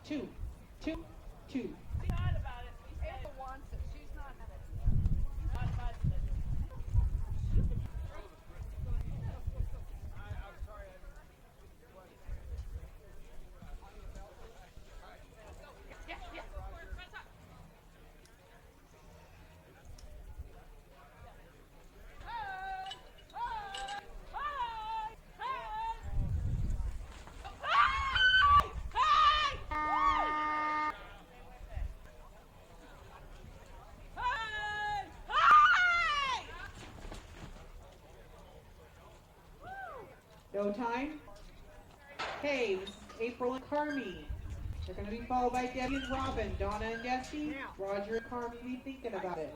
2, 2, 2. No time. Okay, this is April and Carmi. They're going to be followed by Debbie and Robin. Donna and Desi. Roger and Carmi be thinking about it.